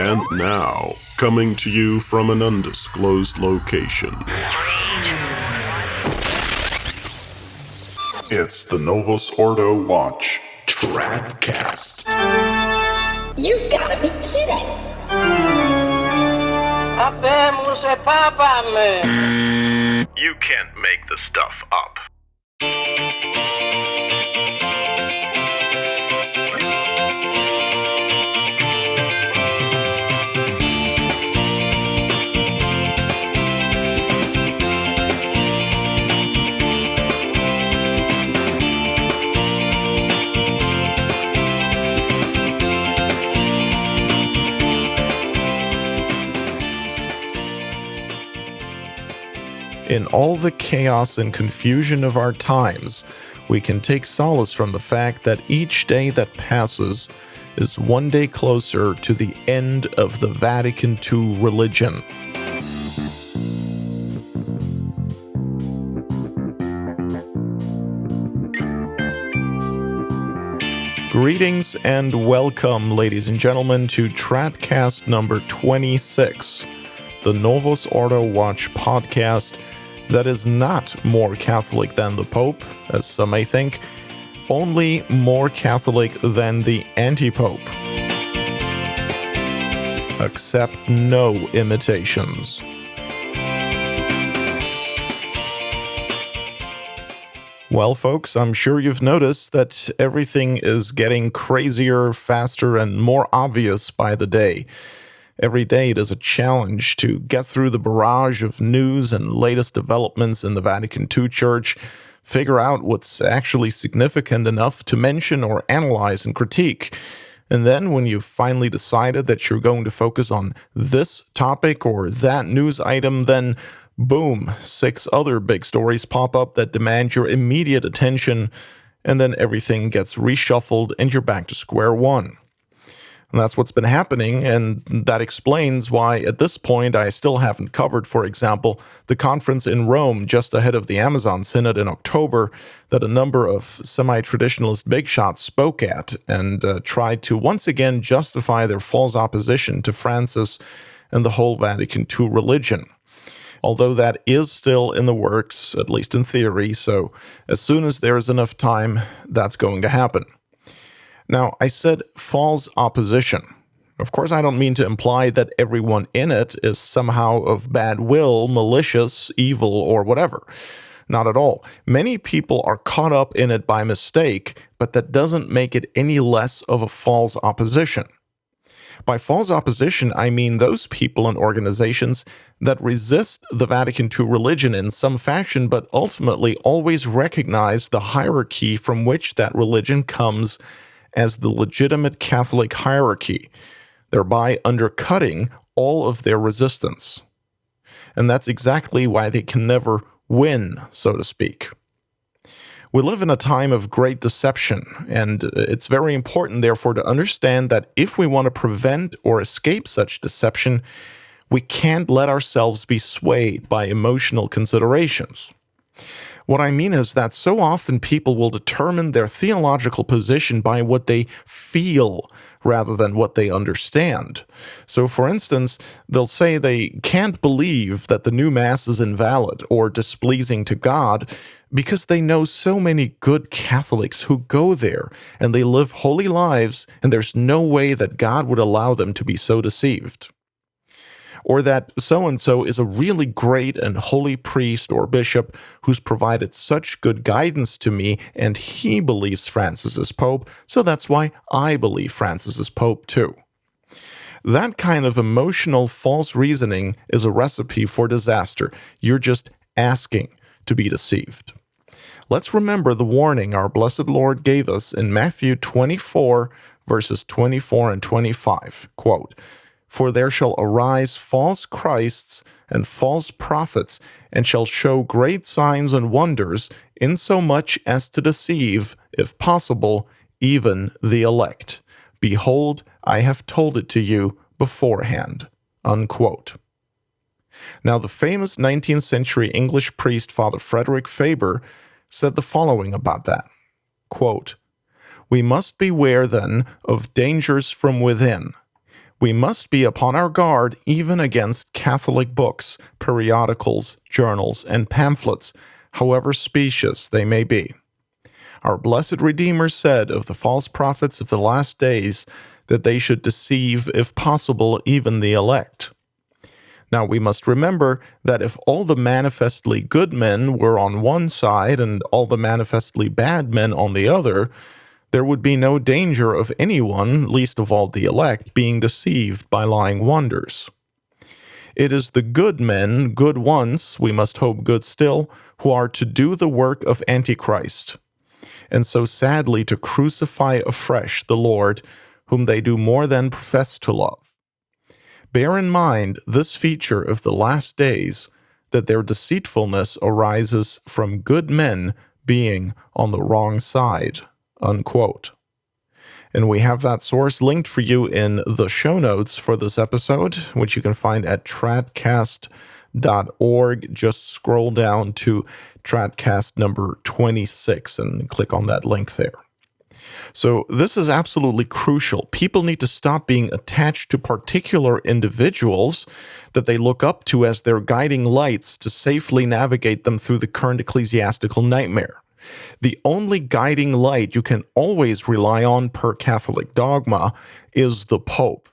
And now, coming to you from an undisclosed location, it's the Novus Ordo Watch TRADCAST. You've gotta be kidding! You can't make this stuff up. In all the chaos and confusion of our times, we can take solace from the fact that each day that passes is one day closer to the end of the Vatican II religion. Greetings and welcome, ladies and gentlemen, to TRADCAST number 26, the Novus Ordo Watch podcast that is not more Catholic than the Pope, as some may think, only more Catholic than the anti-Pope. Accept no imitations. Well, folks, I'm sure you've noticed that everything is getting crazier, faster, and more obvious by the day. Every day it is a challenge to get through the barrage of news and latest developments in the Vatican II Church, figure out what's actually significant enough to mention or analyze and critique. And then when you've finally decided that you're going to focus on this topic or that news item, then boom, 6 other big stories pop up that demand your immediate attention, and then everything gets reshuffled and you're back to square one. And that's what's been happening, and that explains why at this point I still haven't covered, for example, the conference in Rome just ahead of the Amazon Synod in October that a number of semi-traditionalist big shots spoke at and tried to once again justify their false opposition to Francis and the whole Vatican II religion. Although that is still in the works, at least in theory, so as soon as there is enough time, that's going to happen. Now, I said false opposition. Of course, I don't mean to imply that everyone in it is somehow of bad will, malicious, evil, or whatever. Not at all. Many people are caught up in it by mistake, but that doesn't make it any less of a false opposition. By false opposition, I mean those people and organizations that resist the Vatican II religion in some fashion, but ultimately always recognize the hierarchy from which that religion comes as the legitimate Catholic hierarchy, thereby undercutting all of their resistance. And that's exactly why they can never win, so to speak. We live in a time of great deception, and it's very important, therefore, to understand that if we want to prevent or escape such deception, we can't let ourselves be swayed by emotional considerations. What I mean is that so often people will determine their theological position by what they feel rather than what they understand. So, for instance, they'll say they can't believe that the new Mass is invalid or displeasing to God because they know so many good Catholics who go there and they live holy lives, and there's no way that God would allow them to be so deceived. Or that so-and-so is a really great and holy priest or bishop who's provided such good guidance to me, and he believes Francis is Pope, so that's why I believe Francis is Pope too. That kind of emotional false reasoning is a recipe for disaster. You're just asking to be deceived. Let's remember the warning our blessed Lord gave us in Matthew 24, verses 24 and 25. Quote, "For there shall arise false Christs and false prophets, and shall show great signs and wonders, insomuch as to deceive, if possible, even the elect. Behold, I have told it to you beforehand." Unquote. Now, the famous 19th century English priest Father Frederick Faber said the following about that. Quote, "We must beware then of dangers from within. We must be upon our guard even against Catholic books, periodicals, journals, and pamphlets, however specious they may be. Our blessed Redeemer said of the false prophets of the last days that they should deceive, if possible, even the elect. Now, we must remember that if all the manifestly good men were on one side and all the manifestly bad men on the other, there would be no danger of anyone, least of all the elect, being deceived by lying wonders. It is the good men, good once, we must hope good still, who are to do the work of Antichrist, and so sadly to crucify afresh the Lord, whom they do more than profess to love. Bear in mind this feature of the last days, that their deceitfulness arises from good men being on the wrong side." Unquote. And we have that source linked for you in the show notes for this episode, which you can find at TRADCAST.org. Just scroll down to TRADCAST number 26 and click on that link there. So this is absolutely crucial. People need to stop being attached to particular individuals that they look up to as their guiding lights to safely navigate them through the current ecclesiastical nightmare. The only guiding light you can always rely on per Catholic dogma is the Pope.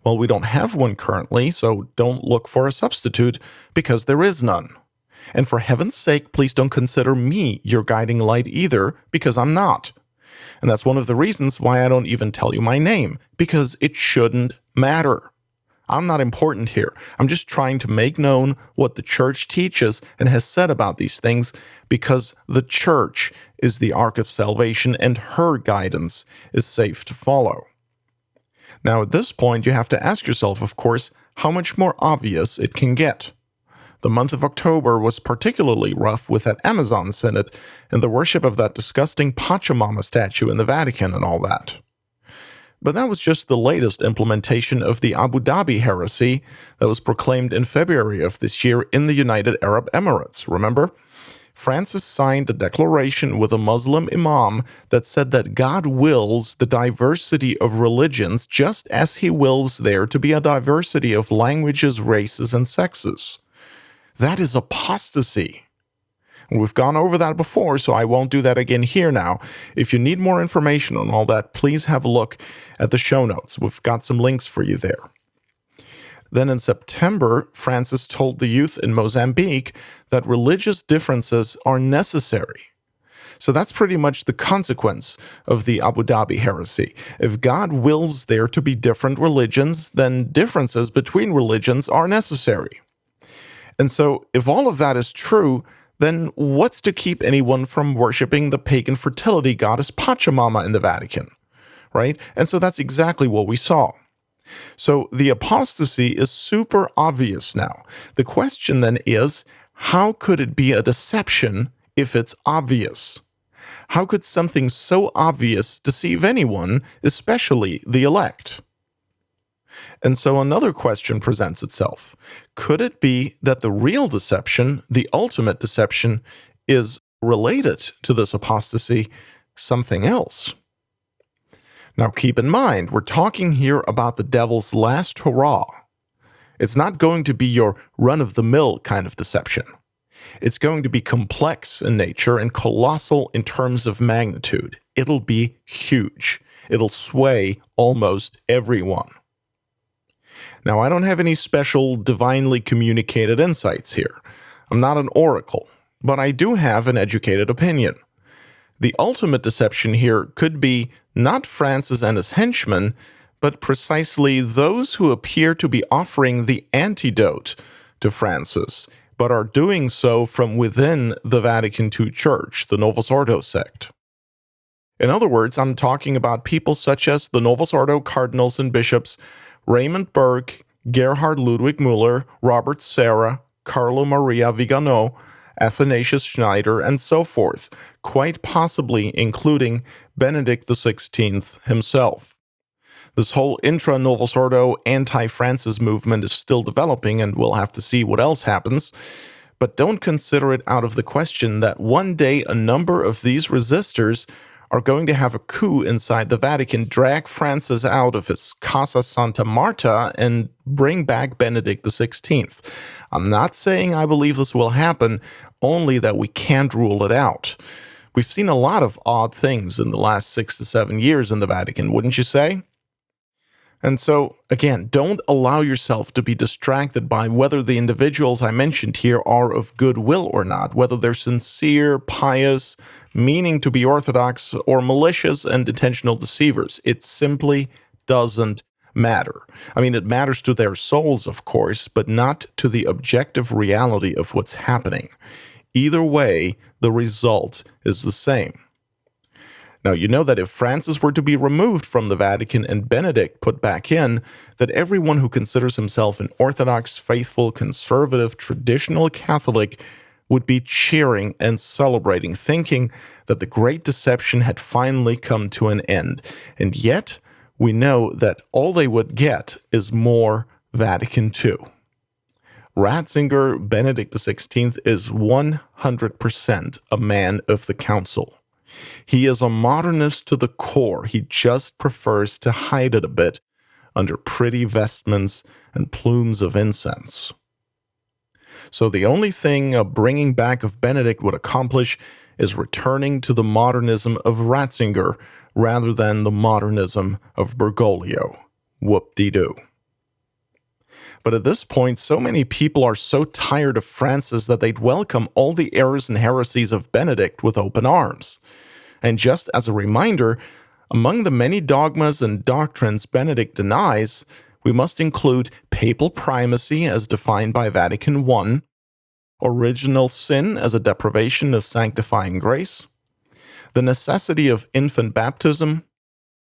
Well, we don't have one currently, so don't look for a substitute because there is none. And for heaven's sake, please don't consider me your guiding light either, because I'm not. And that's one of the reasons why I don't even tell you my name, because it shouldn't matter. I'm not important here. I'm just trying to make known what the Church teaches and has said about these things, because the Church is the ark of salvation and her guidance is safe to follow. Now, at this point, you have to ask yourself, of course, how much more obvious it can get. The month of October was particularly rough with that Amazon Synod and the worship of that disgusting Pachamama statue in the Vatican and all that. But that was just the latest implementation of the Abu Dhabi heresy that was proclaimed in February of this year in the United Arab Emirates, remember? Francis signed a declaration with a Muslim imam that said that God wills the diversity of religions just as he wills there to be a diversity of languages, races, and sexes. That is apostasy. We've gone over that before, so I won't do that again here now. If you need more information on all that, please have a look at the show notes. We've got some links for you there. Then in September, Francis told the youth in Mozambique that religious differences are necessary. So that's pretty much the consequence of the Abu Dhabi heresy. If God wills there to be different religions, then differences between religions are necessary. And so if all of that is true, then what's to keep anyone from worshiping the pagan fertility goddess Pachamama in the Vatican, right? And so that's exactly what we saw. So the apostasy is super obvious now. The question then is, how could it be a deception if it's obvious? How could something so obvious deceive anyone, especially the elect? And so another question presents itself. Could it be that the real deception, the ultimate deception, is related to this apostasy something else? Now keep in mind, we're talking here about the devil's last hurrah. It's not going to be your run-of-the-mill kind of deception. It's going to be complex in nature and colossal in terms of magnitude. It'll be huge. It'll sway almost everyone. Now, I don't have any special divinely communicated insights here. I'm not an oracle, but I do have an educated opinion. The ultimate deception here could be not Francis and his henchmen, but precisely those who appear to be offering the antidote to Francis, but are doing so from within the Vatican II Church, the Novus Ordo sect. In other words, I'm talking about people such as the Novus Ordo cardinals and bishops Raymond Burke, Gerhard Ludwig Müller, Robert Serra, Carlo Maria Vigano, Athanasius Schneider, and so forth, quite possibly including Benedict XVI himself. This whole intra-Novus Ordo anti-Francis movement is still developing, and we'll have to see what else happens. But don't consider it out of the question that one day a number of these resistors are going to have a coup inside the Vatican, drag Francis out of his Casa Santa Marta, and bring back Benedict XVI. I'm not saying I believe this will happen, only that we can't rule it out. We've seen a lot of odd things in the last 6 to 7 years in the Vatican, wouldn't you say? And so, again, don't allow yourself to be distracted by whether the individuals I mentioned here are of goodwill or not, whether they're sincere, pious, meaning to be orthodox, or malicious and intentional deceivers. It simply doesn't matter. I mean, it matters to their souls, of course, but not to the objective reality of what's happening. Either way, the result is the same. Now, you know that if Francis were to be removed from the Vatican and Benedict put back in, that everyone who considers himself an Orthodox, faithful, conservative, traditional Catholic would be cheering and celebrating, thinking that the great deception had finally come to an end. And yet, we know that all they would get is more Vatican II. Ratzinger, Benedict XVI, is 100% a man of the council. He is a modernist to the core. He just prefers to hide it a bit under pretty vestments and plumes of incense. So the only thing a bringing back of Benedict would accomplish is returning to the modernism of Ratzinger rather than the modernism of Bergoglio. Whoop-de-doo. But at this point, so many people are so tired of Francis that they'd welcome all the errors and heresies of Benedict with open arms. And just as a reminder, among the many dogmas and doctrines Benedict denies, we must include papal primacy as defined by Vatican I, original sin as a deprivation of sanctifying grace, the necessity of infant baptism,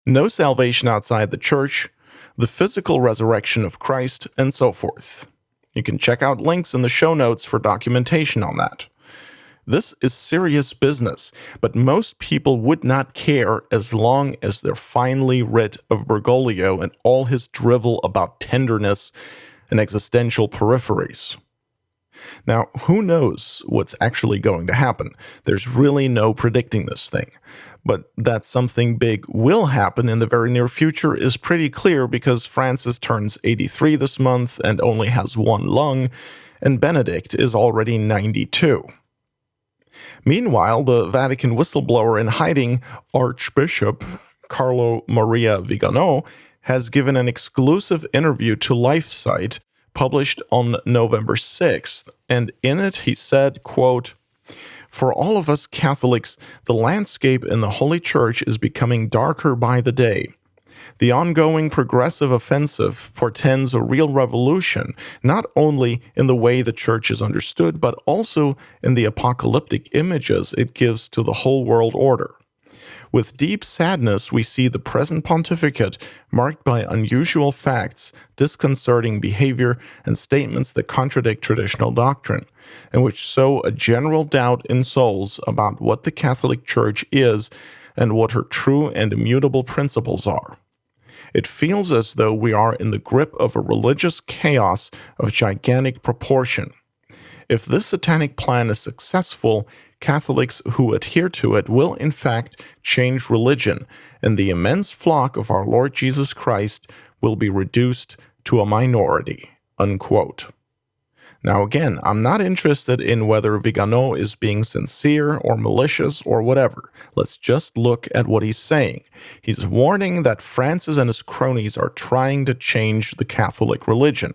no salvation outside the church, the physical resurrection of Christ, and so forth. You can check out links in the show notes for documentation on that. This is serious business, but most people would not care as long as they're finally rid of Bergoglio and all his drivel about tenderness and existential peripheries. Now, who knows what's actually going to happen? There's really no predicting this thing. But that something big will happen in the very near future is pretty clear because Francis turns 83 this month and only has one lung, and Benedict is already 92. Meanwhile, the Vatican whistleblower in hiding, Archbishop Carlo Maria Vigano, has given an exclusive interview to LifeSite, published on November 6th, and in it he said, quote, "For all of us Catholics, the landscape in the Holy Church is becoming darker by the day. The ongoing progressive offensive portends a real revolution, not only in the way the Church is understood, but also in the apocalyptic images it gives to the whole world order. With deep sadness, we see the present pontificate marked by unusual facts, disconcerting behavior, and statements that contradict traditional doctrine, and which sow a general doubt in souls about what the Catholic Church is and what her true and immutable principles are. It feels as though we are in the grip of a religious chaos of gigantic proportion. If this satanic plan is successful, Catholics who adhere to it will in fact change religion, and the immense flock of our Lord Jesus Christ will be reduced to a minority." Unquote. Now again, I'm not interested in whether Vigano is being sincere or malicious or whatever. Let's just look at what he's saying. He's warning that Francis and his cronies are trying to change the Catholic religion.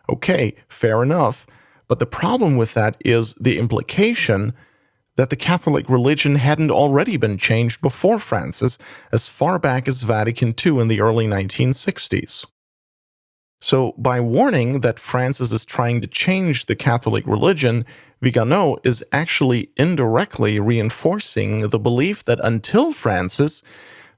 Okay, fair enough, but the problem with that is the implication that the Catholic religion hadn't already been changed before Francis, as far back as Vatican II in the early 1960s. So, by warning that Francis is trying to change the Catholic religion, Vigano is actually indirectly reinforcing the belief that until Francis,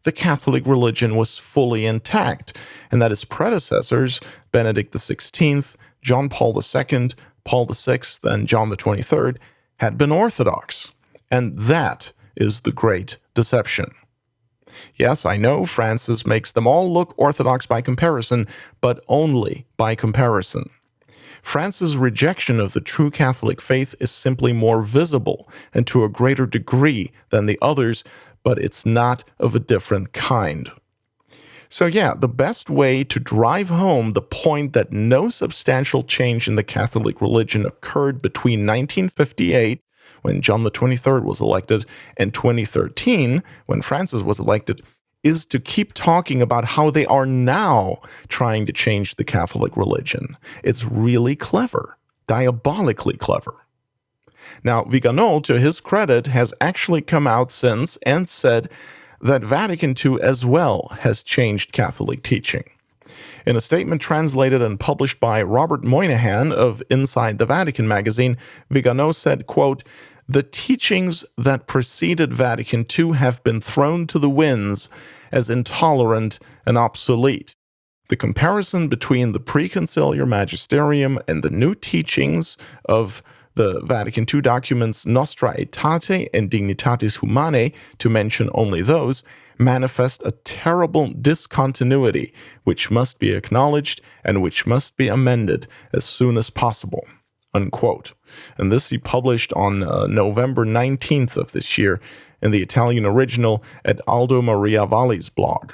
the Catholic religion was fully intact, and that his predecessors, Benedict XVI, John Paul II, Paul VI, and John the 23rd, had been Orthodox. And that is the great deception. Yes, I know Francis makes them all look Orthodox by comparison, but only by comparison. Francis' rejection of the true Catholic faith is simply more visible and to a greater degree than the others, but it's not of a different kind. So yeah, the best way to drive home the point that no substantial change in the Catholic religion occurred between 1958, when John the 23rd was elected, and 2013, when Francis was elected, is to keep talking about how they are now trying to change the Catholic religion. It's really clever, diabolically clever. Now, Vigano, to his credit, has actually come out since and said that Vatican II as well has changed Catholic teaching. In a statement translated and published by Robert Moynihan of Inside the Vatican magazine, Vigano said, quote, "The teachings that preceded Vatican II have been thrown to the winds as intolerant and obsolete. The comparison between the preconciliar magisterium and the new teachings of the Vatican II documents Nostra Aetate and Dignitatis Humanae, to mention only those, manifest a terrible discontinuity which must be acknowledged and which must be amended as soon as possible." Unquote. And this he published on November 19th of this year in the Italian original at Aldo Maria Valli's blog.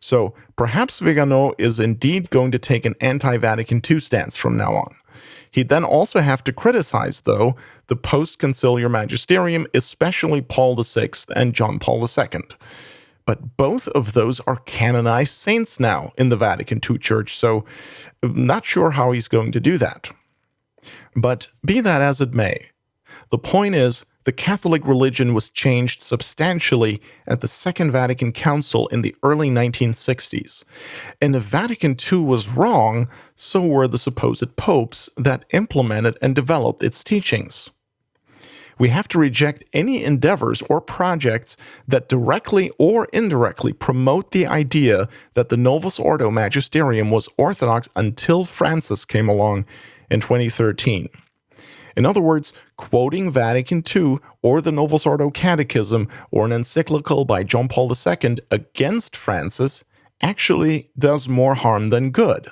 So perhaps Vigano is indeed going to take an anti-Vatican II stance from now on. He'd then also have to criticize, though, the post-conciliar magisterium, especially Paul VI and John Paul II. But both of those are canonized saints now in the Vatican II Church, so I'm not sure how he's going to do that. But be that as it may, the point is, the Catholic religion was changed substantially at the Second Vatican Council in the early 1960s. And if Vatican II was wrong, so were the supposed popes that implemented and developed its teachings. We have to reject any endeavors or projects that directly or indirectly promote the idea that the Novus Ordo magisterium was orthodox until Francis came along in 2013. In other words, quoting Vatican II or the Novus Ordo Catechism or an encyclical by John Paul II against Francis actually does more harm than good.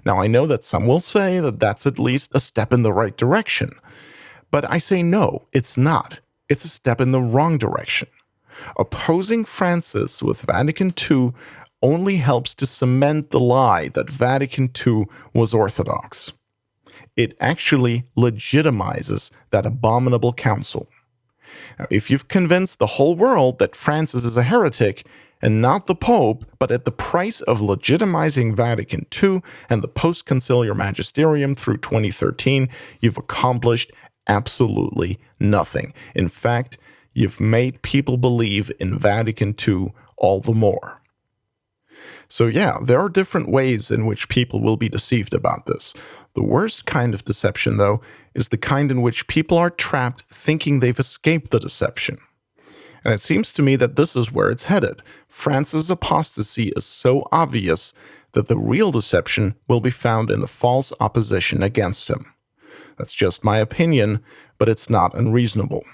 Now, I know that some will say that that's at least a step in the right direction, but I say no, it's not. It's a step in the wrong direction. Opposing Francis with Vatican II only helps to cement the lie that Vatican II was orthodox. It actually legitimizes that abominable council. Now, if you've convinced the whole world that Francis is a heretic and not the Pope, but at the price of legitimizing Vatican II and the post-conciliar magisterium through 2013, you've accomplished absolutely nothing. In fact, you've made people believe in Vatican II all the more. So yeah, there are different ways in which people will be deceived about this. The worst kind of deception, though, is the kind in which people are trapped thinking they've escaped the deception. And it seems to me that this is where it's headed. Francis' apostasy is so obvious that the real deception will be found in the false opposition against him. That's just my opinion, but it's not unreasonable.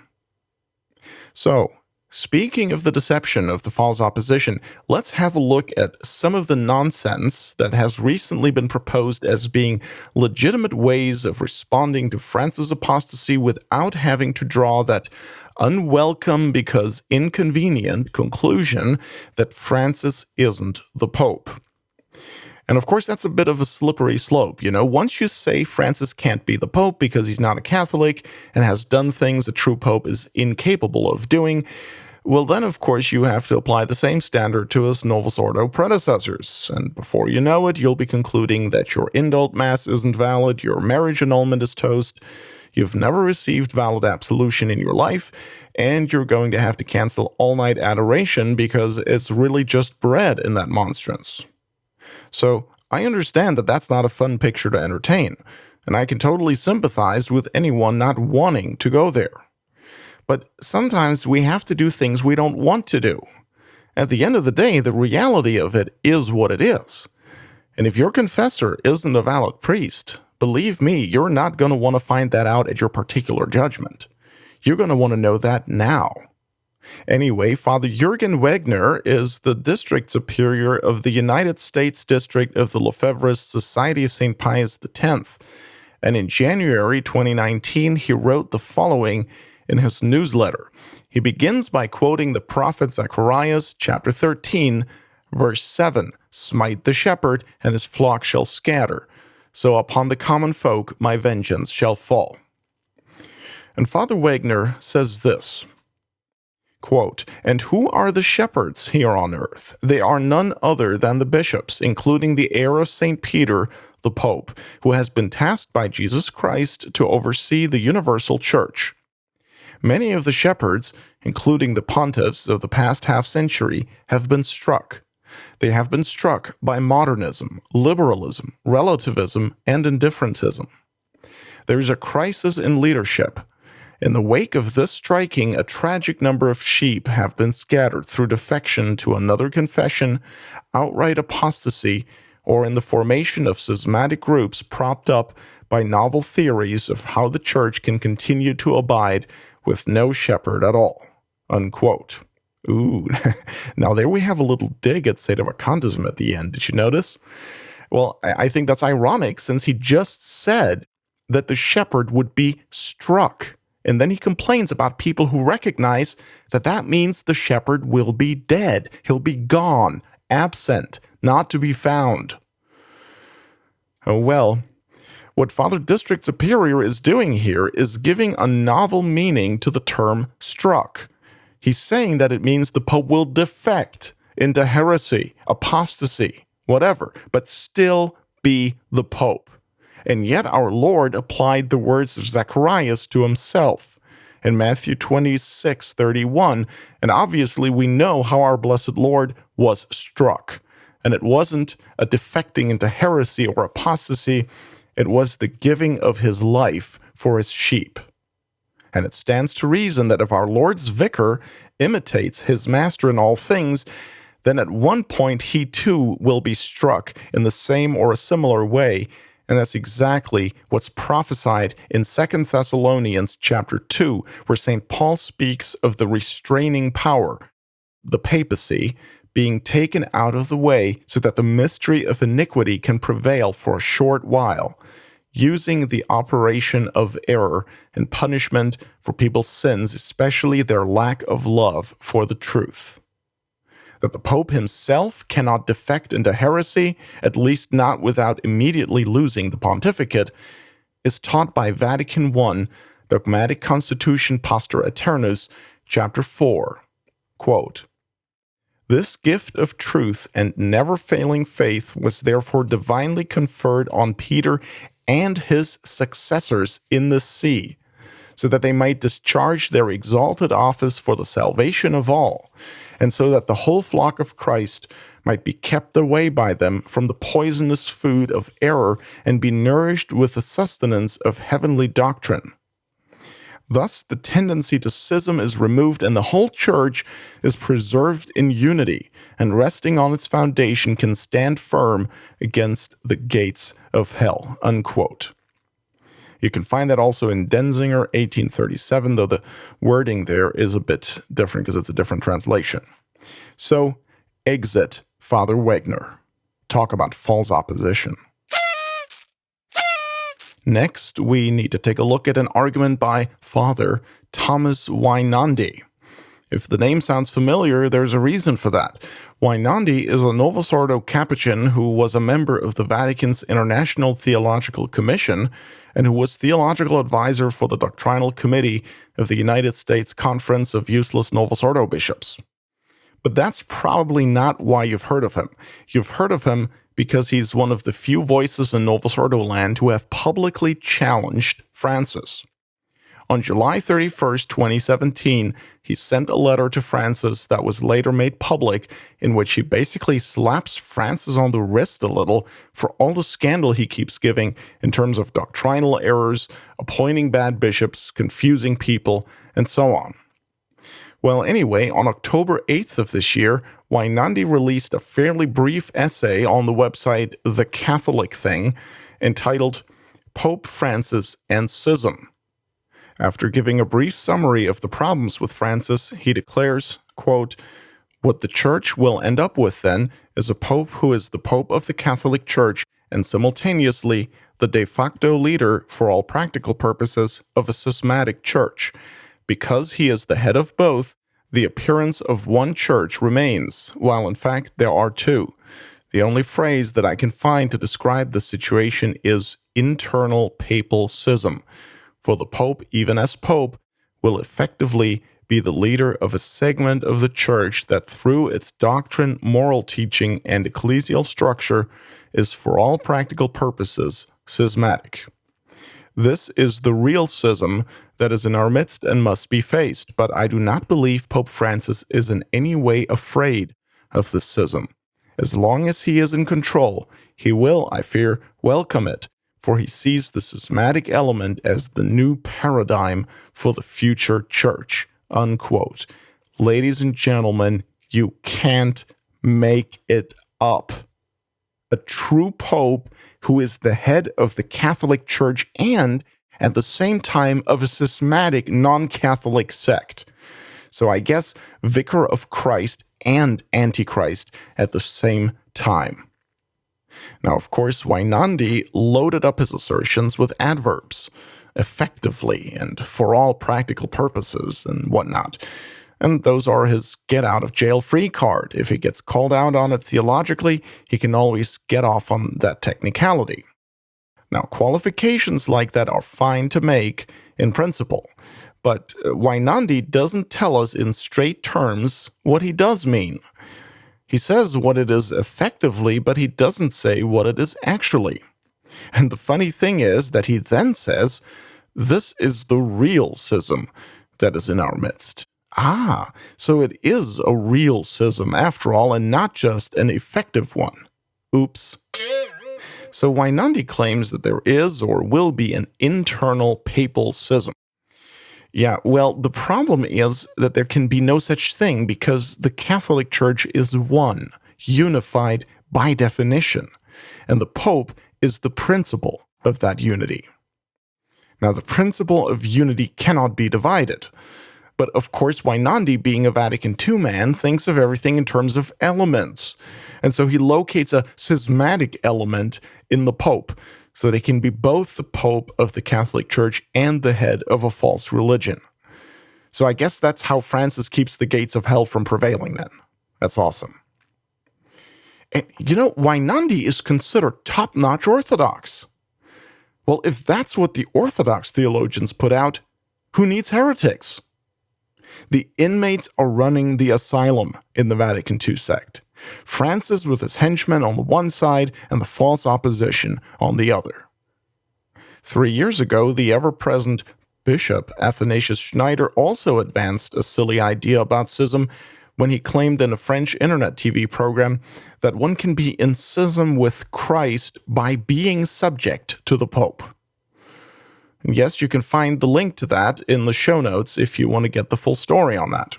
So, speaking of the deception of the false opposition, let's have a look at some of the nonsense that has recently been proposed as being legitimate ways of responding to Francis' apostasy without having to draw that unwelcome because inconvenient conclusion that Francis isn't the Pope. And of course, that's a bit of a slippery slope. Once you say Francis can't be the Pope because he's not a Catholic and has done things a true Pope is incapable of doing, well, then, of course, you have to apply the same standard to his Novus Ordo predecessors. And before you know it, you'll be concluding that your indult mass isn't valid, your marriage annulment is toast, you've never received valid absolution in your life, and you're going to have to cancel all-night adoration because it's really just bread in that monstrance. So I understand that that's not a fun picture to entertain, and I can totally sympathize with anyone not wanting to go there. But sometimes we have to do things we don't want to do. At the end of the day, the reality of it is what it is. And if your confessor isn't a valid priest, believe me, you're not going to want to find that out at your particular judgment. You're going to want to know that now. Anyway, Father Jürgen Wegner is the district superior of the United States District of the Lefebvre's Society of St. Pius X. And in January 2019, he wrote the following in his newsletter. He begins by quoting the prophet Zechariah chapter 13, verse 7, "Smite the shepherd, and his flock shall scatter. So upon the common folk my vengeance shall fall." And Father Wagner says this, quote, "And who are the shepherds here on earth? They are none other than the bishops, including the heir of St. Peter, the Pope, who has been tasked by Jesus Christ to oversee the universal church. Many of the shepherds, including the pontiffs of the past half-century, have been struck. They have been struck by modernism, liberalism, relativism, and indifferentism. There is a crisis in leadership. In the wake of this striking, a tragic number of sheep have been scattered through defection to another confession, outright apostasy, or in the formation of schismatic groups propped up by novel theories of how the church can continue to abide with no shepherd at all." Unquote. Ooh, now there we have a little dig at Sedevacantism at the end. Did you notice? Well, I think that's ironic since he just said that the shepherd would be struck. And then he complains about people who recognize that that means the shepherd will be dead. He'll be gone, absent, not to be found. Oh well, what Father District Superior is doing here is giving a novel meaning to the term struck. He's saying that it means the Pope will defect into heresy, apostasy, whatever, but still be the Pope. And yet our Lord applied the words of Zacharias to himself in Matthew 26:31, and obviously we know how our blessed Lord was struck. And it wasn't a defecting into heresy or apostasy, it was the giving of his life for his sheep. And it stands to reason that if our Lord's vicar imitates his master in all things, then at one point he too will be struck in the same or a similar way. And that's exactly what's prophesied in 2 Thessalonians chapter 2, where St. Paul speaks of the restraining power, the papacy, being taken out of the way so that the mystery of iniquity can prevail for a short while, using the operation of error and punishment for people's sins, especially their lack of love for the truth. That the Pope himself cannot defect into heresy, at least not without immediately losing the pontificate, is taught by Vatican I, Dogmatic Constitution Pastor Aeternus, chapter 4. Quote, "This gift of truth and never-failing faith was therefore divinely conferred on Peter and his successors in the see, so that they might discharge their exalted office for the salvation of all, and so that the whole flock of Christ might be kept away by them from the poisonous food of error and be nourished with the sustenance of heavenly doctrine. Thus, the tendency to schism is removed and the whole church is preserved in unity, and resting on its foundation can stand firm against the gates of hell." Unquote. You can find that also in Denzinger, 1837, though the wording there is a bit different because it's a different translation. So, exit Father Wagner. Talk about false opposition. Next, we need to take a look at an argument by Father Thomas Weinandi. If the name sounds familiar, there's a reason for that. Weinandi is a Novus Ordo Capuchin who was a member of the Vatican's International Theological Commission and who was theological advisor for the Doctrinal Committee of the United States Conference of Useless Novus Ordo Bishops. But that's probably not why you've heard of him. You've heard of him because he's one of the few voices in Novus Ordo land who have publicly challenged Francis. On July 31st, 2017, he sent a letter to Francis that was later made public, in which he basically slaps Francis on the wrist a little for all the scandal he keeps giving in terms of doctrinal errors, appointing bad bishops, confusing people, and so on. Well, anyway, on October 8th of this year, Weinandi released a fairly brief essay on the website The Catholic Thing, entitled Pope Francis and Schism. After giving a brief summary of the problems with Francis, he declares, quote, "What the Church will end up with then is a Pope who is the Pope of the Catholic Church and simultaneously the de facto leader for all practical purposes of a schismatic church. because he is the head of both, the appearance of one church remains, while in fact there are two. The only phrase that I can find to describe the situation is internal papal schism, for the Pope, even as Pope, will effectively be the leader of a segment of the Church that through its doctrine, moral teaching, and ecclesial structure is for all practical purposes schismatic. This is the real schism that is in our midst and must be faced, but I do not believe Pope Francis is in any way afraid of this schism. As long as he is in control, he will, I fear, welcome it, for he sees the schismatic element as the new paradigm for the future church." Unquote. Ladies and gentlemen, you can't make it up. A true pope who is the head of the Catholic Church and, at the same time, of a schismatic non-Catholic sect. So I guess Vicar of Christ and Antichrist at the same time. Now, of course, Wainandi loaded up his assertions with adverbs, effectively and for all practical purposes and whatnot. And those are his get-out-of-jail-free card. If he gets called out on it theologically, he can always get off on that technicality. Now, qualifications like that are fine to make in principle, but Wainandi doesn't tell us in straight terms what he does mean. He says what it is effectively, but he doesn't say what it is actually. And the funny thing is that he then says, "This is the real schism that is in our midst." Ah, so it is a real schism after all, and not just an effective one. Oops. So Wainandi claims that there is or will be an internal papal schism. Yeah, well, the problem is that there can be no such thing because the Catholic Church is one, unified by definition, and the Pope is the principle of that unity. Now, the principle of unity cannot be divided, but of course, Wainandi, being a Vatican II man, thinks of everything in terms of elements, and so he locates a schismatic element in the Pope, so that he can be both the Pope of the Catholic Church and the head of a false religion. So I guess that's how Francis keeps the gates of hell from prevailing then. That's awesome. And Wainandi is considered top-notch Orthodox. Well, if that's what the Orthodox theologians put out, who needs heretics? The inmates are running the asylum in the Vatican II sect. Francis with his henchmen on the one side and the false opposition on the other. 3 years ago, the ever-present Bishop Athanasius Schneider also advanced a silly idea about schism when he claimed in a French internet TV program that one can be in schism with Christ by being subject to the Pope. And yes, you can find the link to that in the show notes if you want to get the full story on that.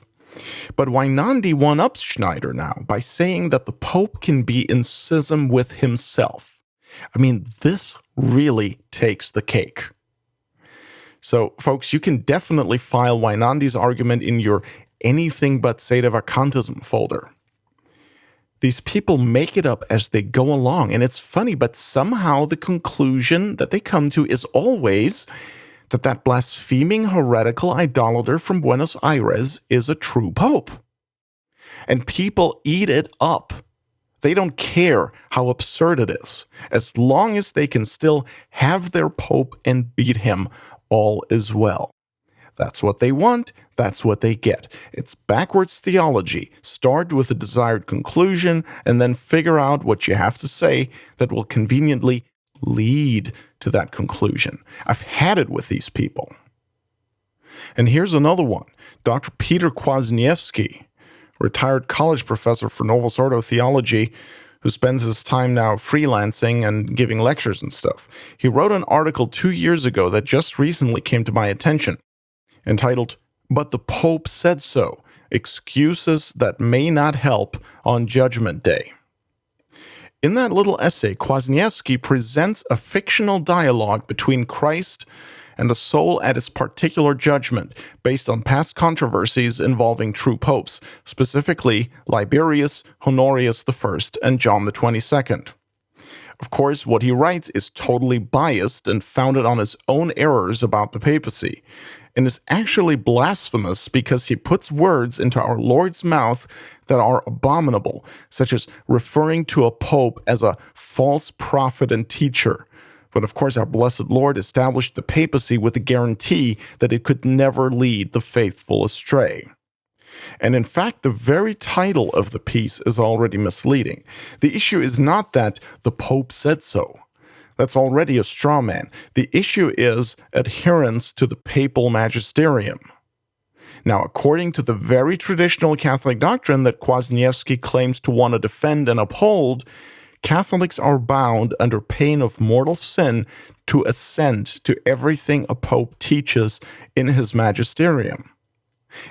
But Wainandi one-ups Schneider now by saying that the Pope can be in schism with himself. I mean, this really takes the cake. So, folks, you can definitely file Wainandi's argument in your anything but sedevacantism folder. These people make it up as they go along, and it's funny, but somehow the conclusion that they come to is always that blaspheming heretical idolater from Buenos Aires is a true pope. And people eat it up. They don't care how absurd it is. As long as they can still have their pope and beat him, all is well. That's what they want. That's what they get. It's backwards theology. Start with a desired conclusion and then figure out what you have to say that will conveniently lead to that conclusion. I've had it with these people. And here's another one. Dr. Peter Kwasniewski, retired college professor for Novus Ordo theology, who spends his time now freelancing and giving lectures and stuff. He wrote an article 2 years ago that just recently came to my attention, entitled, "But the Pope Said So, Excuses That May Not Help on Judgment Day." In that little essay, Kwasniewski presents a fictional dialogue between Christ and a soul at its particular judgment, based on past controversies involving true popes, specifically Liberius, Honorius I, and John the 22nd. Of course, what he writes is totally biased and founded on his own errors about the papacy. and is actually blasphemous because he puts words into our Lord's mouth that are abominable, such as referring to a pope as a false prophet and teacher. But of course, our blessed Lord established the papacy with the guarantee that it could never lead the faithful astray. And in fact, the very title of the piece is already misleading. The issue is not that the Pope said so. That's already a straw man. The issue is adherence to the papal magisterium. Now, according to the very traditional Catholic doctrine that Kwasniewski claims to want to defend and uphold, Catholics are bound under pain of mortal sin to assent to everything a pope teaches in his magisterium.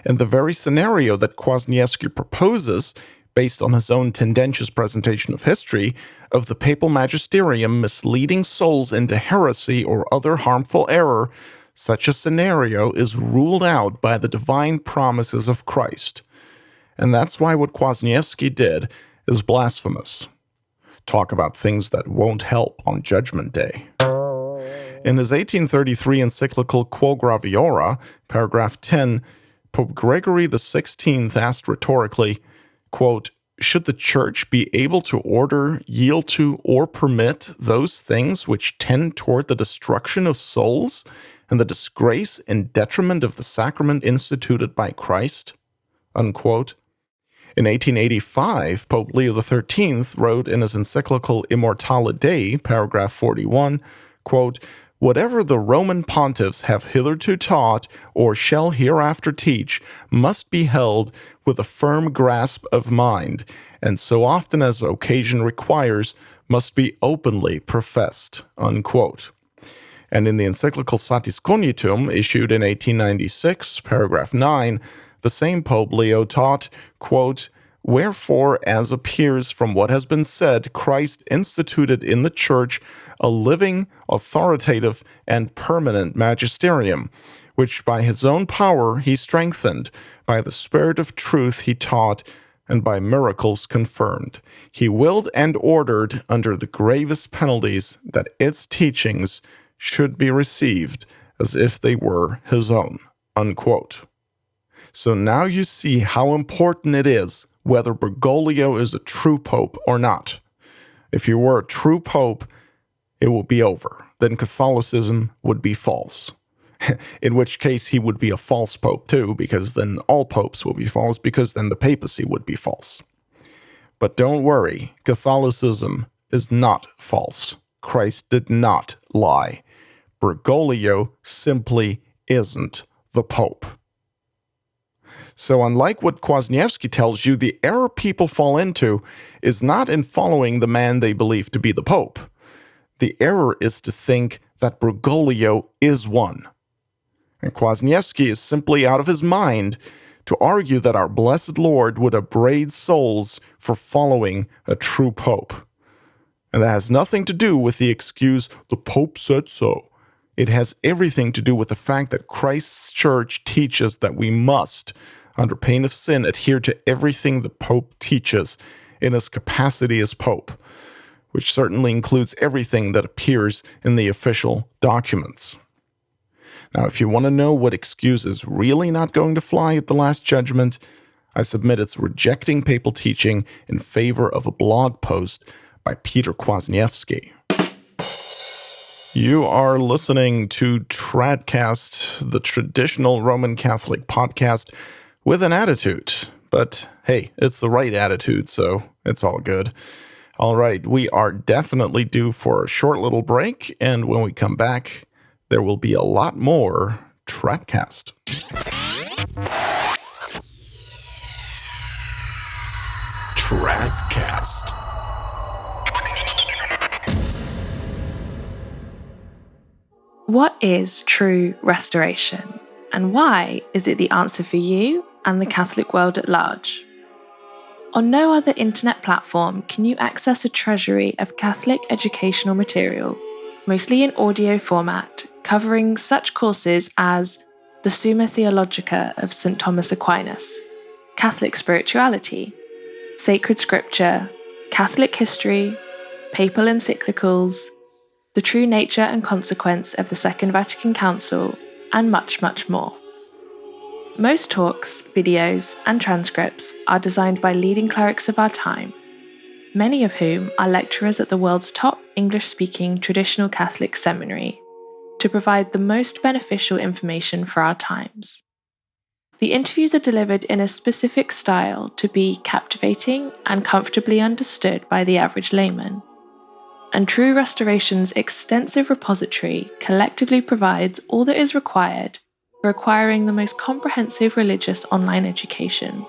And the very scenario that Kwasniewski proposes, based on his own tendentious presentation of history, of the papal magisterium misleading souls into heresy or other harmful error, such a scenario is ruled out by the divine promises of Christ. And that's why what Kwasniewski did is blasphemous. Talk about things that won't help on Judgment Day. In his 1833 encyclical Quo Graviora, paragraph 10, Pope Gregory XVI asked rhetorically, quote, "Should the Church be able to order, yield to, or permit those things which tend toward the destruction of souls and the disgrace and detriment of the sacrament instituted by Christ?" Unquote. In 1885, Pope Leo XIII wrote in his encyclical Immortale Dei, paragraph 41, quote, "Whatever the Roman pontiffs have hitherto taught or shall hereafter teach must be held with a firm grasp of mind, and so often as occasion requires, must be openly professed." Unquote. And in the encyclical Satis Cognitum, issued in 1896, paragraph 9, the same Pope Leo taught, quote, "Wherefore, as appears from what has been said, Christ instituted in the Church a living, authoritative, and permanent magisterium, which by his own power he strengthened, by the Spirit of truth he taught, and by miracles confirmed. He willed and ordered under the gravest penalties that its teachings should be received as if they were his own." Unquote. So now you see how important it is whether Bergoglio is a true pope or not. If he were a true pope, it would be over. Then Catholicism would be false. In which case he would be a false pope too, because then all popes will be false, because then the papacy would be false. But don't worry, Catholicism is not false. Christ did not lie. Bergoglio simply isn't the pope. So unlike what Kwasniewski tells you, the error people fall into is not in following the man they believe to be the pope. The error is to think that Bergoglio is one. And Kwasniewski is simply out of his mind to argue that our blessed Lord would upbraid souls for following a true pope. And that has nothing to do with the excuse, "the Pope said so." It has everything to do with the fact that Christ's church teaches that we must, under pain of sin, adhere to everything the Pope teaches in his capacity as Pope, which certainly includes everything that appears in the official documents. Now, if you want to know what excuse is really not going to fly at the Last Judgment, I submit it's rejecting papal teaching in favor of a blog post by Peter Kwasniewski. You are listening to TRADCAST, the traditional Roman Catholic podcast, with an attitude. But hey, it's the right attitude, so it's all good. All right, we are definitely due for a short little break, and when we come back, there will be a lot more TRADCAST. TRADCAST. What is true restoration, and why is it the answer for you and the Catholic world at large? On no other internet platform can you access a treasury of Catholic educational material, mostly in audio format, covering such courses as the Summa Theologica of St. Thomas Aquinas, Catholic spirituality, sacred scripture, Catholic history, papal encyclicals, the true nature and consequence of the Second Vatican Council, and much, much more. Most talks, videos, and transcripts are designed by leading clerics of our time, many of whom are lecturers at the world's top English-speaking traditional Catholic seminary, to provide the most beneficial information for our times. The interviews are delivered in a specific style to be captivating and comfortably understood by the average layman. And True Restoration's extensive repository collectively provides all that is required for acquiring the most comprehensive religious online education.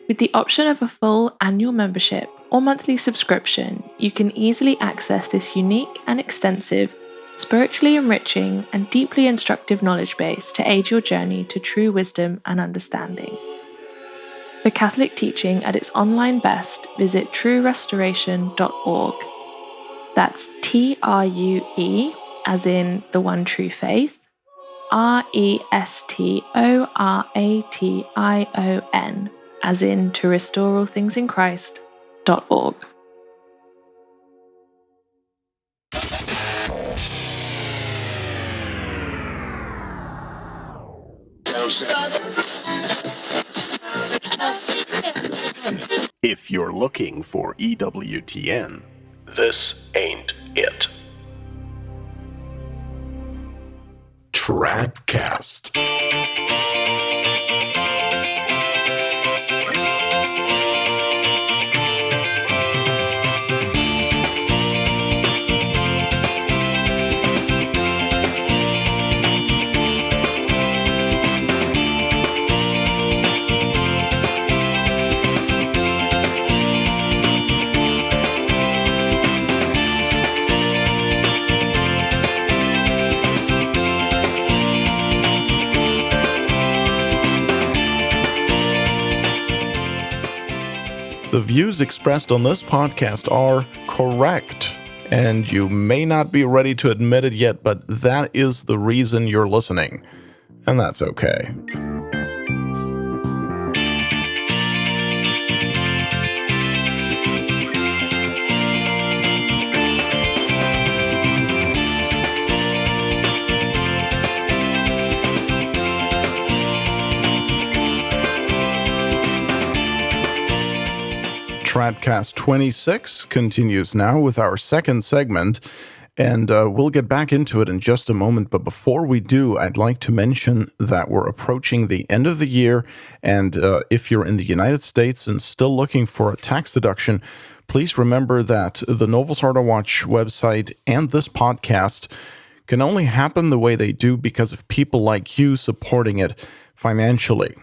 With the option of a full annual membership or monthly subscription, you can easily access this unique and extensive, spiritually enriching and deeply instructive knowledge base to aid your journey to true wisdom and understanding. For Catholic teaching at its online best, visit truerestoration.org. That's TRUE, as in the one true faith, RESTORATION, as in to restore all things in Christ.org. If you're looking for EWTN, this ain't it. TRADCAST. The views expressed on this podcast are correct, and you may not be ready to admit it yet, but that is the reason you're listening, and that's okay. TRADCAST 26 continues now with our second segment, and we'll get back into it in just a moment. But before we do, I'd like to mention that we're approaching the end of the year, and if you're in the United States and still looking for a tax deduction, please remember that the Novus Ordo Watch website and this podcast can only happen the way they do because of people like you supporting it financially.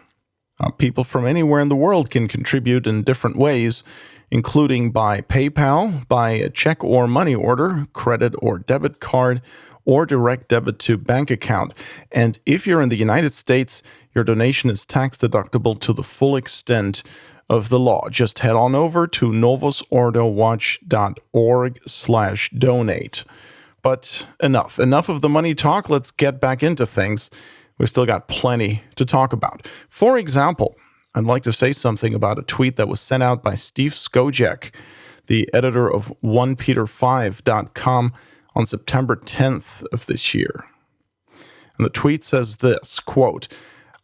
People from anywhere in the world can contribute in different ways, including by PayPal, by a check or money order, credit or debit card, or direct debit to bank account. And if you're in the United States, your donation is tax deductible to the full extent of the law. Just head on over to novusordowatch.org/donate. But enough of the money talk. Let's get back into things. We've still got plenty to talk about. For example, I'd like to say something about a tweet that was sent out by Steve Skojec, the editor of 1peter5.com, on September 10th of this year. And the tweet says this, quote,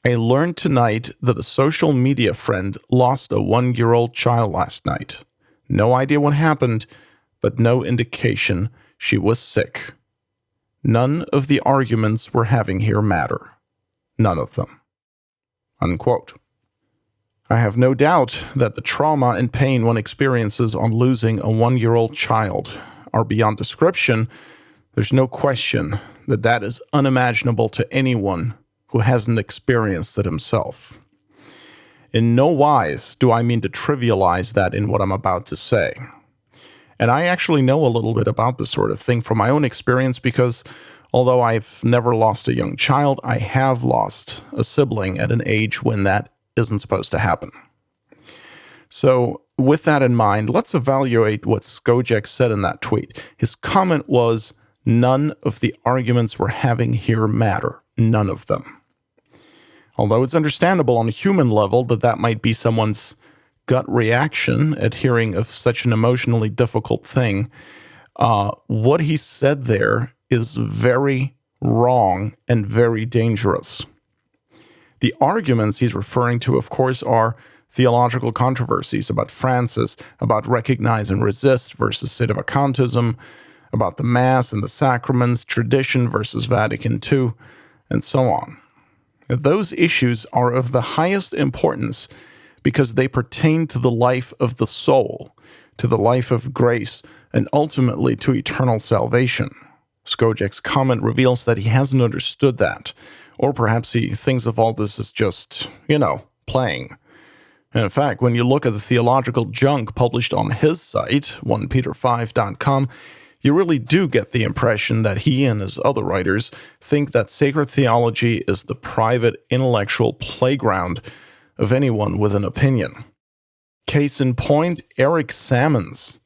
"I learned tonight that a social media friend lost a 1-year-old child last night. No idea what happened, but no indication she was sick. None of the arguments we're having here matter. None of them." Unquote. I have no doubt that the trauma and pain one experiences on losing a 1-year-old child are beyond description. There's no question that that is unimaginable to anyone who hasn't experienced it himself. In no wise do I mean to trivialize that in what I'm about to say. And I actually know a little bit about this sort of thing from my own experience because although I've never lost a young child, I have lost a sibling at an age when that isn't supposed to happen. So with that in mind, let's evaluate what Skojec said in that tweet. His comment was, "None of the arguments we're having here matter. None of them." Although it's understandable on a human level that that might be someone's gut reaction at hearing of such an emotionally difficult thing, what he said there is very, wrong, and very dangerous. The arguments he's referring to, of course, are theological controversies about Francis, about recognize and resist versus sedevacantism, about the Mass and the sacraments, tradition versus Vatican II, and so on. Those issues are of the highest importance because they pertain to the life of the soul, to the life of grace, and ultimately to eternal salvation. Skojek's comment reveals that he hasn't understood that, or perhaps he thinks of all this as just, playing. And in fact, when you look at the theological junk published on his site, 1peter5.com, you really do get the impression that he and his other writers think that sacred theology is the private intellectual playground of anyone with an opinion. Case in point, Eric Sammons.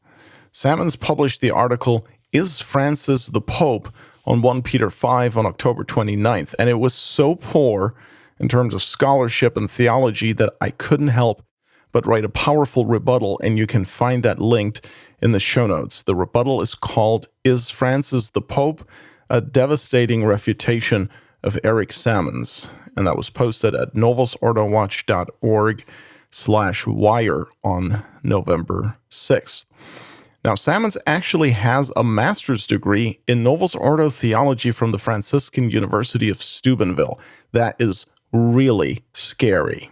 Sammons published the article, Is Francis the Pope? On 1 Peter 5 on October 29th, and it was so poor in terms of scholarship and theology that I couldn't help but write a powerful rebuttal, and you can find that linked in the show notes. The rebuttal is called, Is Francis the Pope? A Devastating Refutation of Eric Sammons, and that was posted at novusordowatch.org/wire on November 6th. Now, Sammons actually has a master's degree in Novus Ordo theology from the Franciscan University of Steubenville. That is really scary.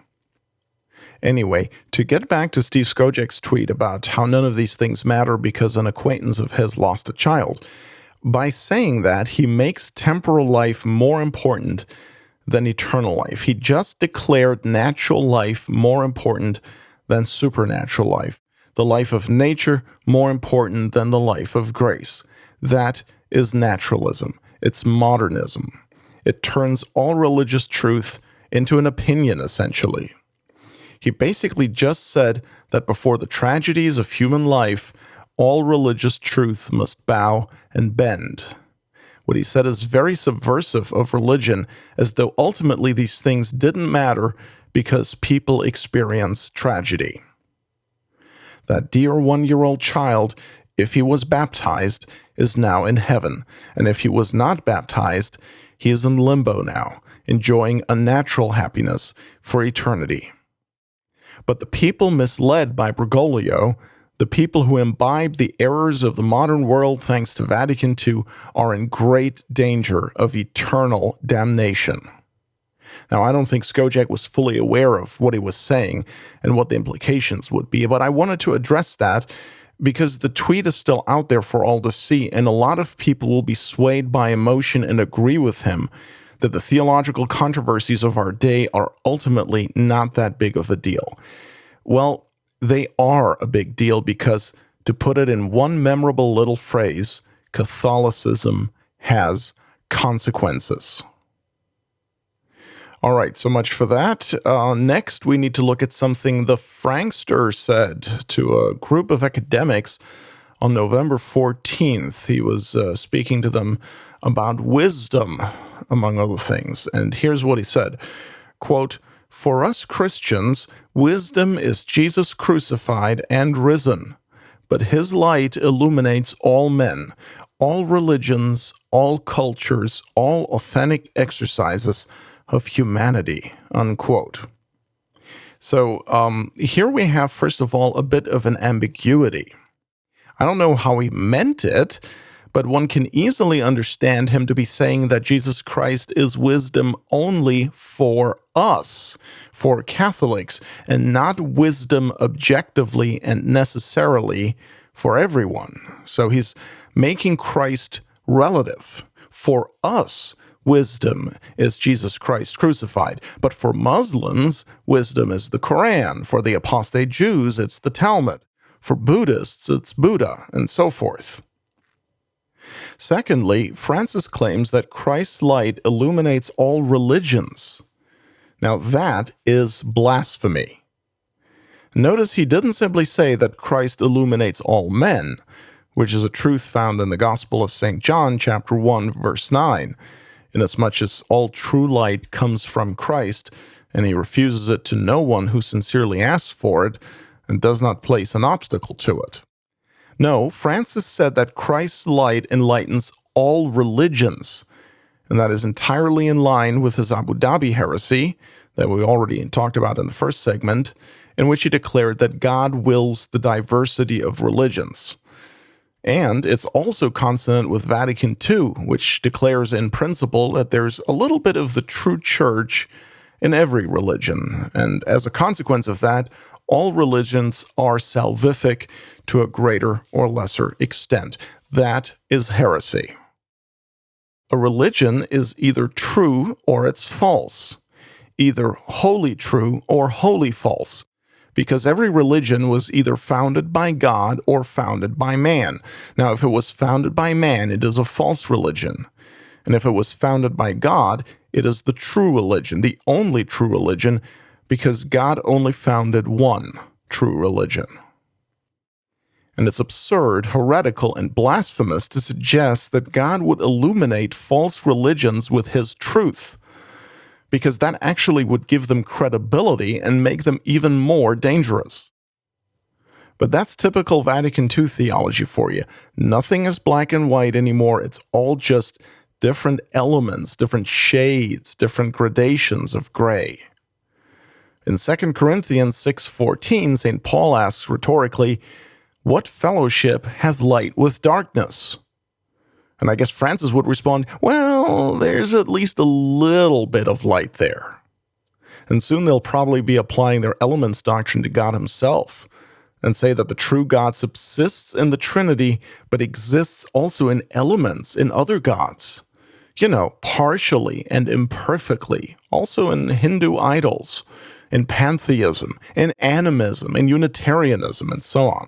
Anyway, to get back to Steve Skojek's tweet about how none of these things matter because an acquaintance of his lost a child, by saying that, he makes temporal life more important than eternal life. He just declared natural life more important than supernatural life. The life of nature more important than the life of grace. That is naturalism. It's modernism. It turns all religious truth into an opinion, essentially. He basically just said that before the tragedies of human life, all religious truth must bow and bend. What he said is very subversive of religion, as though ultimately these things didn't matter because people experience tragedy. That dear 1-year-old child, if he was baptized, is now in heaven, and if he was not baptized, he is in limbo now, enjoying a natural happiness for eternity. But the people misled by Bergoglio, the people who imbibe the errors of the modern world thanks to Vatican II, are in great danger of eternal damnation. Now, I don't think Skojek was fully aware of what he was saying and what the implications would be, but I wanted to address that because the tweet is still out there for all to see, and a lot of people will be swayed by emotion and agree with him that the theological controversies of our day are ultimately not that big of a deal. Well, they are a big deal because, to put it in one memorable little phrase, Catholicism has consequences. All right, so much for that. Next, we need to look at something the Frankster said to a group of academics on November 14th. He was speaking to them about wisdom, among other things. And here's what he said, quote, "For us Christians, wisdom is Jesus crucified and risen, but his light illuminates all men, all religions, all cultures, all authentic exercises of humanity," unquote. So here we have, first of all, a bit of an ambiguity. I don't know how he meant it, but one can easily understand him to be saying that Jesus Christ is wisdom only for us, for Catholics, and not wisdom objectively and necessarily for everyone. So he's making Christ relative. For us, wisdom is Jesus Christ crucified. But for Muslims, wisdom is the Quran. For the apostate Jews, it's the Talmud. For Buddhists, it's Buddha, and so forth. Secondly, Francis claims that Christ's light illuminates all religions. Now that is blasphemy. Notice he didn't simply say that Christ illuminates all men, which is a truth found in the Gospel of St. John, chapter 1, verse 9, inasmuch as all true light comes from Christ, and he refuses it to no one who sincerely asks for it and does not place an obstacle to it. No, Francis said that Christ's light enlightens all religions. and that is entirely in line with his Abu Dhabi heresy that we already talked about in the first segment, in which he declared that God wills the diversity of religions. And it's also consonant with Vatican II, which declares in principle that there's a little bit of the true church in every religion, and as a consequence of that, all religions are salvific to a greater or lesser extent. That is heresy. A religion is either true or it's false, either wholly true or wholly false, because every religion was either founded by God or founded by man. Now, if it was founded by man, it is a false religion. And if it was founded by God, it is the true religion, the only true religion, because God only founded one true religion. And it's absurd, heretical, and blasphemous to suggest that God would illuminate false religions with his truth, because that actually would give them credibility and make them even more dangerous. But that's typical Vatican II theology for you. Nothing is black and white anymore. It's all just different elements, different shades, different gradations of gray. In 2 Corinthians 6:14, St. Paul asks rhetorically, "What fellowship hath light with darkness?" And I guess Francis would respond, well, there's at least a little bit of light there. And soon they'll probably be applying their elements doctrine to God himself, and say that the true God subsists in the Trinity, but exists also in elements in other gods. Partially and imperfectly, also in Hindu idols, in pantheism, in animism, in Unitarianism, and so on.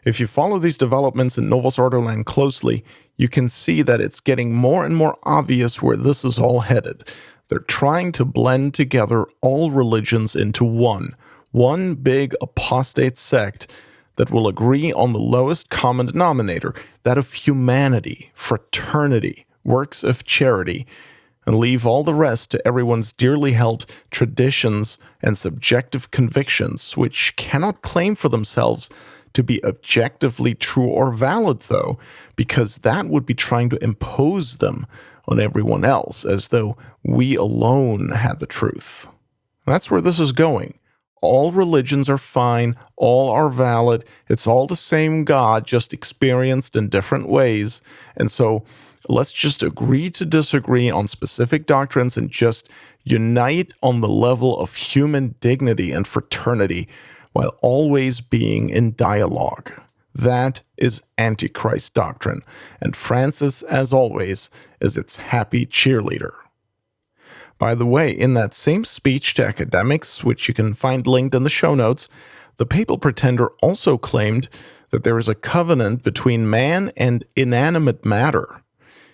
If you follow these developments in Novus Ordo land closely, you can see that it's getting more and more obvious where this is all headed. They're trying to blend together all religions into one big apostate sect that will agree on the lowest common denominator, that of humanity, fraternity, works of charity, and leave all the rest to everyone's dearly held traditions and subjective convictions, which cannot claim for themselves to be objectively true or valid, though, because that would be trying to impose them on everyone else, as though we alone had the truth. That's where this is going. All religions are fine, all are valid, it's all the same God, just experienced in different ways, and so let's just agree to disagree on specific doctrines and just unite on the level of human dignity and fraternity, while always being in dialogue. That is Antichrist doctrine, and Francis, as always, is its happy cheerleader. By the way, in that same speech to academics, which you can find linked in the show notes, the papal pretender also claimed that there is a covenant between man and inanimate matter.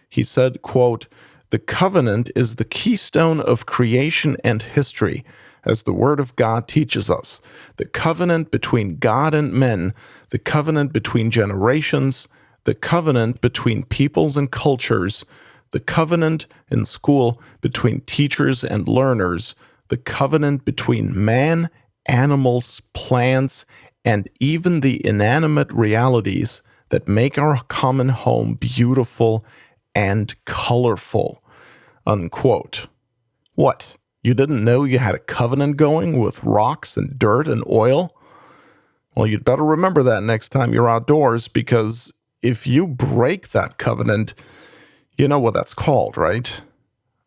He said, quote, "The covenant is the keystone of creation and history, as the Word of God teaches us. The covenant between God and men, the covenant between generations, the covenant between peoples and cultures, the covenant in school between teachers and learners, the covenant between man, animals, plants, and even the inanimate realities that make our common home beautiful and colorful." Unquote. What? You didn't know you had a covenant going with rocks and dirt and oil? Well, you'd better remember that next time you're outdoors, because if you break that covenant, you know what that's called, right?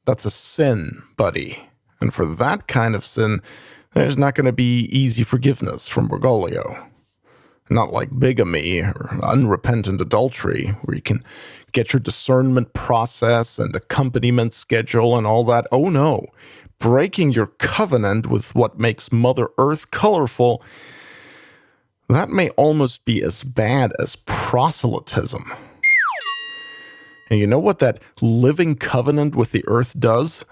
That's a sin, buddy. And for that kind of sin, there's not going to be easy forgiveness from Bergoglio. Not like bigamy or unrepentant adultery, where you can get your discernment process and accompaniment schedule and all that. Oh no, breaking your covenant with what makes Mother Earth colorful, that may almost be as bad as proselytism. And you know what that living covenant with the earth does?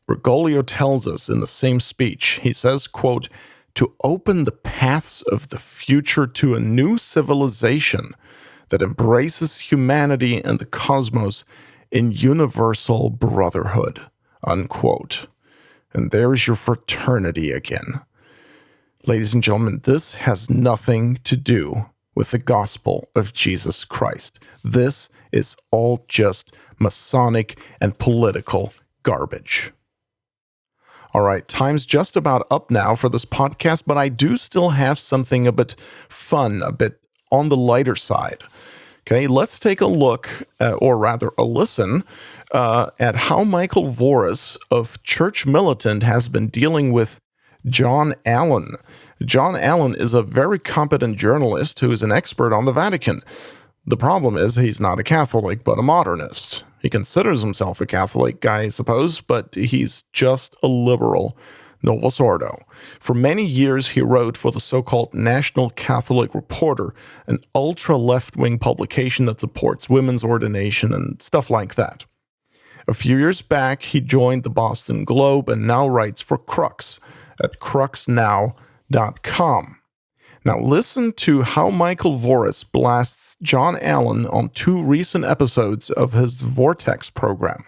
Bergoglio tells us in the same speech. He says, quote, "To open the paths of the future to a new civilization that embraces humanity and the cosmos in universal brotherhood," unquote. And there's your fraternity again. Ladies and gentlemen, this has nothing to do with the gospel of Jesus Christ. This is all just Masonic and political garbage. All right, time's just about up now for this podcast, but I do still have something a bit fun, a bit on the lighter side. Okay, let's take a look, or rather a listen, at how Michael Voris of Church Militant has been dealing with John Allen. John Allen is a very competent journalist who is an expert on the Vatican. The problem is he's not a Catholic, but a modernist. He considers himself a Catholic, I suppose, but he's just a liberal. Novus Ordo. For many years, he wrote for the so-called National Catholic Reporter, an ultra-left-wing publication that supports women's ordination and stuff like that. A few years back, he joined the Boston Globe and now writes for Crux at cruxnow.com. Now listen to how Michael Voris blasts John Allen on 2 recent episodes of his Vortex program.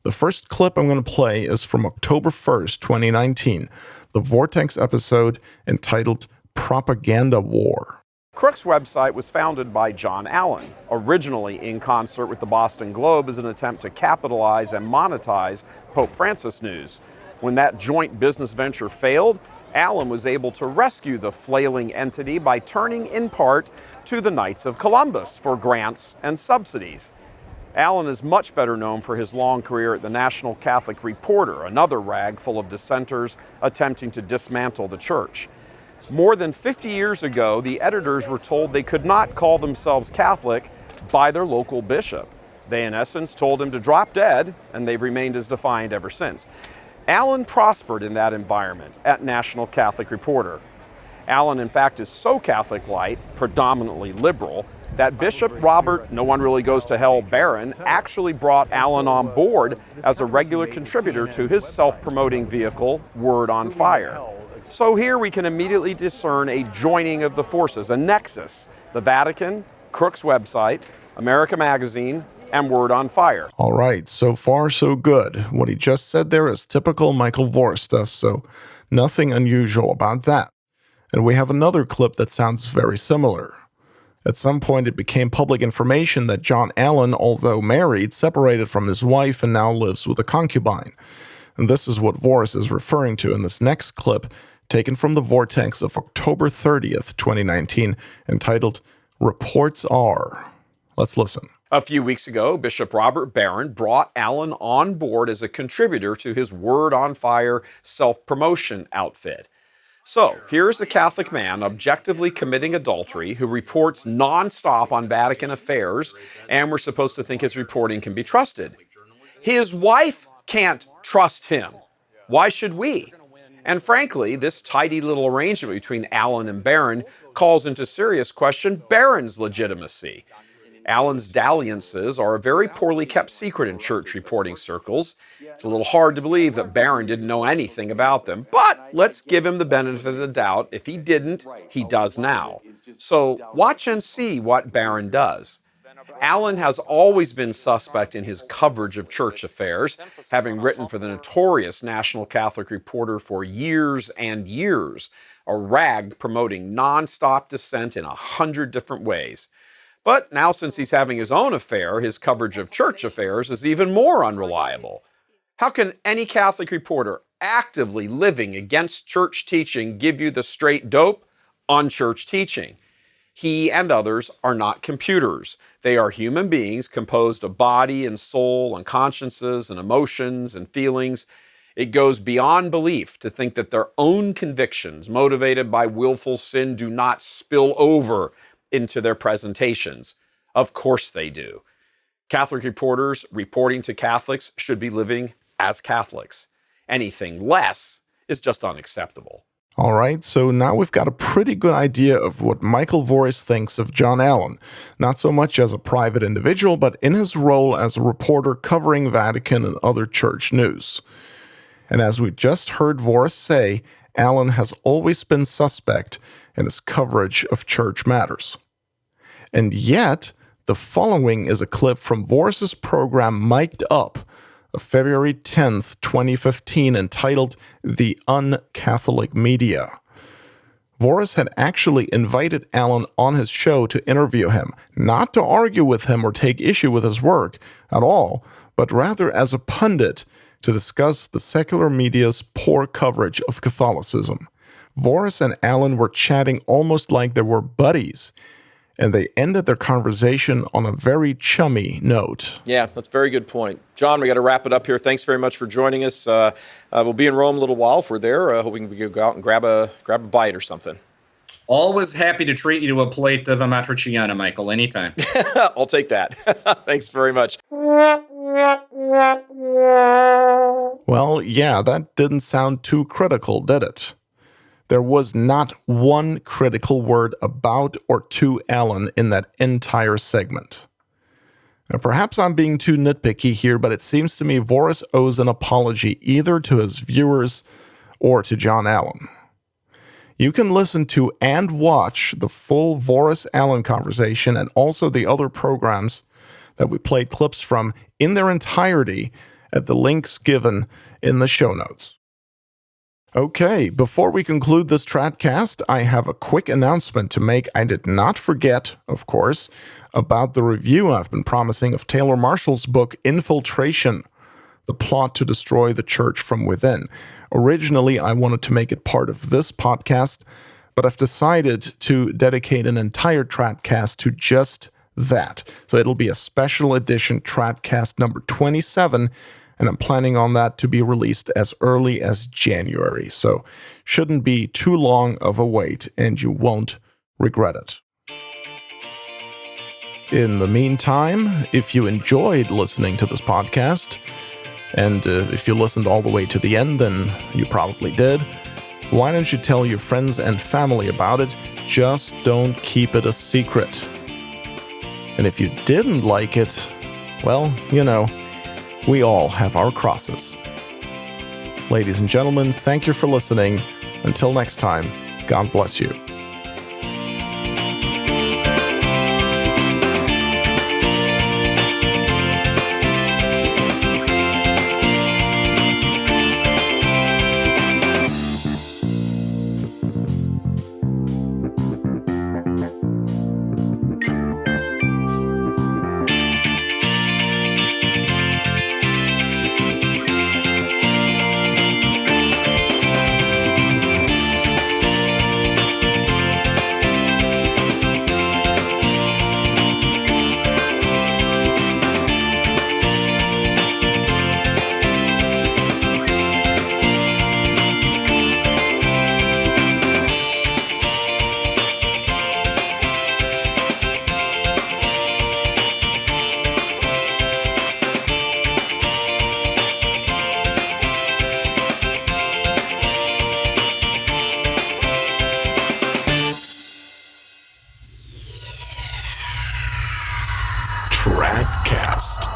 The first clip I'm going to play is from October 1st, 2019, the Vortex episode entitled Propaganda War. Crux website was founded by John Allen, originally in concert with the Boston Globe as an attempt to capitalize and monetize Pope Francis news. When that joint business venture failed, Allen was able to rescue the flailing entity by turning in part to the Knights of Columbus for grants and subsidies. Allen is much better known for his long career at the National Catholic Reporter, another rag full of dissenters attempting to dismantle the church. More than 50 years ago, the editors were told they could not call themselves Catholic by their local bishop. They, in essence, told him to drop dead, and they've remained as defiant ever since. Allen prospered in that environment at National Catholic Reporter. Allen, in fact, is so Catholic light, predominantly liberal, that Bishop Robert, no one really goes to hell, Barron, actually brought Allen on board as a regular contributor to his self-promoting vehicle, Word on Fire. So here we can immediately discern a joining of the forces, a nexus: the Vatican, Crux website, America Magazine, and Word on Fire. All right, so far so good. What he just said there is typical Michael Voris stuff, so nothing unusual about that. And we have another clip that sounds very similar. At some point, it became public information that John Allen, although married, separated from his wife and now lives with a concubine. And this is what Voris is referring to in this next clip, taken from the Vortex of October 30th, 2019, entitled Reports Are. Let's listen. A few weeks ago, Bishop Robert Barron brought Allen on board as a contributor to his Word on Fire self-promotion outfit. So, here's a Catholic man objectively committing adultery who reports nonstop on Vatican affairs, and we're supposed to think his reporting can be trusted. His wife can't trust him. Why should we? And frankly, this tidy little arrangement between Allen and Barron calls into serious question Barron's legitimacy. Allen's dalliances are a very poorly kept secret in church reporting circles. It's a little hard to believe that Barron didn't know anything about them, but let's give him the benefit of the doubt. If he didn't, he does now. So watch and see what Barron does. Allen has always been suspect in his coverage of church affairs, having written for the notorious National Catholic Reporter for years and years, a rag promoting nonstop dissent in 100 different ways. But now, since he's having his own affair, his coverage of church affairs is even more unreliable. How can any Catholic reporter actively living against church teaching give you the straight dope on church teaching? He and others are not computers. They are human beings composed of body and soul and consciences and emotions and feelings. It goes beyond belief to think that their own convictions, motivated by willful sin, do not spill over into their presentations. Of course they do. Catholic reporters reporting to Catholics should be living as Catholics. Anything less is just unacceptable. All right, so now we've got a pretty good idea of what Michael Voris thinks of John Allen, not so much as a private individual, but in his role as a reporter covering Vatican and other church news. And as we just heard Voris say, Allen has always been suspect in his coverage of church matters. And yet, the following is a clip from Voris's program Mic'd Up of February 10th, 2015, entitled The Un-Catholic Media. Voris had actually invited Allen on his show to interview him, not to argue with him or take issue with his work at all, but rather as a pundit to discuss the secular media's poor coverage of Catholicism. Voris and Allen were chatting almost like they were buddies, and they ended their conversation on a very chummy note. Yeah, that's a very good point. John, we got to wrap it up here. Thanks very much for joining us. We'll be in Rome a little while. If we're there, hoping we can go out and grab a bite or something. Always happy to treat you to a plate of amatriciana, Michael, anytime. I'll take that. Thanks very much. Well, yeah, that didn't sound too critical, did it? There was not one critical word about or to Allen in that entire segment. Now, perhaps I'm being too nitpicky here, but it seems to me Voris owes an apology either to his viewers or to John Allen. You can listen to and watch the full Voris-Allen conversation and also the other programs that we played clips from in their entirety at the links given in the show notes. Okay, before we conclude this TRADCAST, I have a quick announcement to make. I did not forget, of course, about the review I've been promising of Taylor Marshall's book, Infiltration, The Plot to Destroy the Church from Within. Originally, I wanted to make it part of this podcast, but I've decided to dedicate an entire TRADCAST to just that. So it'll be a special edition TRADCAST number 27, and I'm planning on that to be released as early as January. So shouldn't be too long of a wait, and you won't regret it. In the meantime, if you enjoyed listening to this podcast, and if you listened all the way to the end, then you probably did, why don't you tell your friends and family about it? Just don't keep it a secret. And if you didn't like it, well, you know, we all have our crosses. Ladies and gentlemen, thank you for listening. Until next time, God bless you. TRADCAST.